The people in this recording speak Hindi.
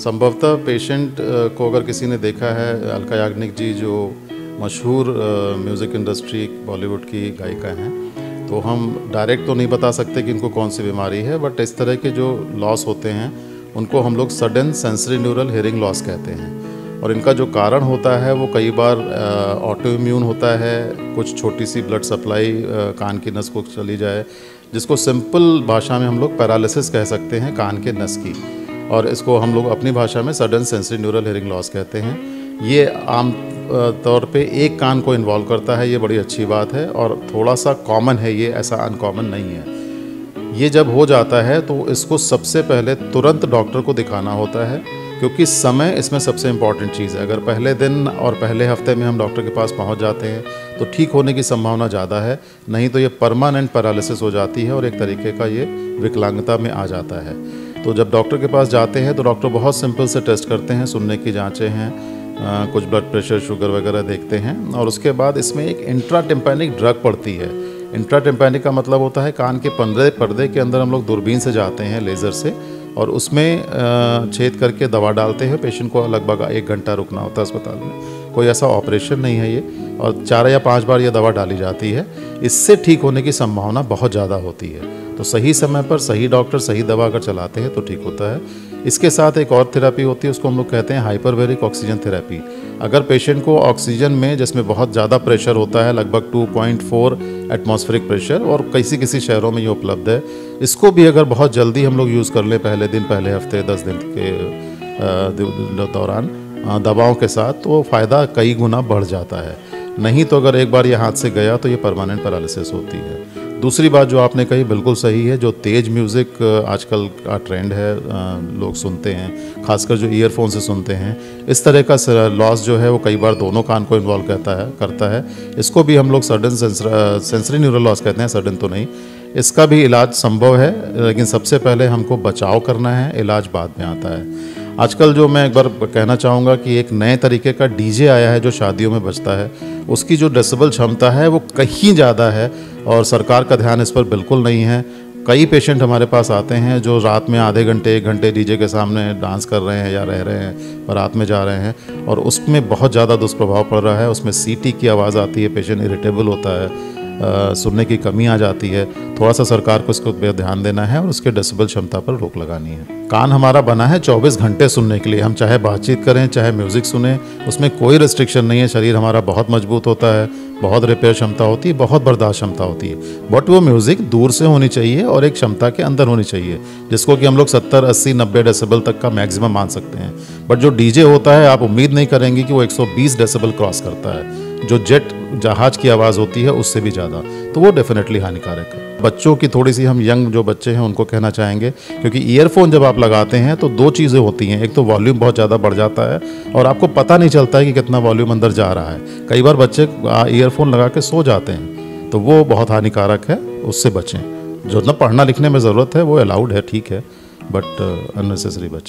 संभवतः पेशेंट को अगर किसी ने देखा है, अलका याग्निक जी जो मशहूर म्यूज़िक इंडस्ट्री बॉलीवुड की गायिका हैं, तो हम डायरेक्ट तो नहीं बता सकते कि इनको कौन सी बीमारी है, बट इस तरह के जो लॉस होते हैं उनको हम लोग sudden sensory neural hearing loss कहते हैं। और इनका जो कारण होता है वो कई बार ऑटो इम्यून होता है, कुछ छोटी सी ब्लड सप्लाई कान की नस को चली जाए, जिसको सिंपल भाषा में हम लोग पैरालिसिस कह सकते हैं कान के नस की, और इसको हम लोग अपनी भाषा में sudden sensory neural hearing loss कहते हैं। ये आम तौर पे एक कान को इन्वॉल्व करता है, ये बड़ी अच्छी बात है और थोड़ा सा कॉमन है, ये ऐसा अनकॉमन नहीं है। ये जब हो जाता है तो इसको सबसे पहले तुरंत डॉक्टर को दिखाना होता है, क्योंकि समय इसमें सबसे इम्पॉर्टेंट चीज़ है। अगर पहले दिन और पहले हफ्ते में हम डॉक्टर के पास पहुंच जाते हैं तो ठीक होने की संभावना ज़्यादा है, नहीं तो ये परमानेंट पैरालिसिस हो जाती है और एक तरीके का ये विकलांगता में आ जाता है। तो जब डॉक्टर के पास जाते हैं तो डॉक्टर बहुत सिंपल से टेस्ट करते हैं, सुनने की जांचें हैं, कुछ ब्लड प्रेशर शुगर वगैरह देखते हैं, और उसके बाद इसमें एक इंट्राटिम्पैनिक ड्रग पड़ती है। इंट्राटिम्पैनिक का मतलब होता है कान के पर्दे के अंदर हम लोग दूरबीन से जाते हैं लेज़र से, और उसमें छेद करके दवा डालते हैं। पेशेंट को लगभग 1 घंटा रुकना होता है अस्पताल में, कोई ऐसा ऑपरेशन नहीं है ये, और 4 या 5 बार ये दवा डाली जाती है। इससे ठीक होने की संभावना बहुत ज़्यादा होती है। तो सही समय पर सही डॉक्टर सही दवा अगर चलाते हैं तो ठीक होता है। इसके साथ एक और थेरेपी होती है, उसको हम लोग कहते हैं हाइपरबैरिक ऑक्सीजन थेरेपी। अगर पेशेंट को ऑक्सीजन में, जिसमें बहुत ज़्यादा प्रेशर होता है, लगभग 2.4 एटमॉस्फेरिक प्रेशर, और किसी शहरों में ये उपलब्ध है, इसको भी अगर बहुत जल्दी हम लोग यूज़ कर लें, पहले दिन, पहले हफ्ते, 10 दिन के दौरान दवाओं के साथ, तो फ़ायदा कई गुना बढ़ जाता है। नहीं तो अगर एक बार ये हाथ से गया तो ये परमानेंट पैरालिसिस होती है। दूसरी बात जो आपने कही बिल्कुल सही है, जो तेज म्यूज़िक आजकल का ट्रेंड है, लोग सुनते हैं, खासकर जो ईयरफोन से सुनते हैं, इस तरह का लॉस जो है वो कई बार दोनों कान को इन्वॉल्व करता है। इसको भी हम लोग सडन सेंसरी न्यूरल लॉस कहते हैं, सडन तो नहीं। इसका भी इलाज संभव है, लेकिन सबसे पहले हमको बचाव करना है, इलाज बाद में आता है। आजकल जो मैं एक बार कहना चाहूँगा कि एक नए तरीके का डीजे आया है जो शादियों में बजता है, उसकी जो डेसिबल क्षमता है वो कहीं ज़्यादा है, और सरकार का ध्यान इस पर बिल्कुल नहीं है। कई पेशेंट हमारे पास आते हैं जो रात में आधे घंटे 1 घंटे डीजे के सामने डांस कर रहे हैं या रह रहे हैं, बारात में जा रहे हैं, और उसमें बहुत ज़्यादा दुष्प्रभाव पड़ रहा है। उसमें सीटी की आवाज़ आती है, पेशेंट इरिटेबल होता है, सुनने की कमी आ जाती है। थोड़ा सा सरकार को इसको ध्यान देना है और उसके डेसिबल क्षमता पर रोक लगानी है। कान हमारा बना है 24 घंटे सुनने के लिए, हम चाहे बातचीत करें चाहे म्यूज़िक सुने, उसमें कोई रिस्ट्रिक्शन नहीं है। शरीर हमारा बहुत मजबूत होता है, बहुत रिपेयर क्षमता होती है, बहुत बर्दाश्त क्षमता होती है, बट वो म्यूज़िक दूर से होनी चाहिए और एक क्षमता के अंदर होनी चाहिए, जिसको कि हम लोग 70, 80, 90 डेसिबल तक का मैक्सिमम मान सकते हैं। बट जो डीजे होता है, आप उम्मीद नहीं करेंगे कि वो 120 डेसिबल क्रॉस करता है, जो जेट जहाज की आवाज़ होती है उससे भी ज़्यादा, तो वो डेफिनेटली हानिकारक है। बच्चों की थोड़ी सी, हम यंग जो बच्चे हैं उनको कहना चाहेंगे, क्योंकि ईयरफोन जब आप लगाते हैं तो 2 चीज़ें होती हैं, एक तो वॉल्यूम बहुत ज़्यादा बढ़ जाता है और आपको पता नहीं चलता है कि कितना वॉल्यूम अंदर जा रहा है। कई बार बच्चे ईयरफोन लगा के सो जाते हैं, तो वो बहुत हानिकारक है, उससे बचें। जो ना पढ़ना लिखने में ज़रूरत है वो अलाउड है, ठीक है, बट अननेसेसरी बचें।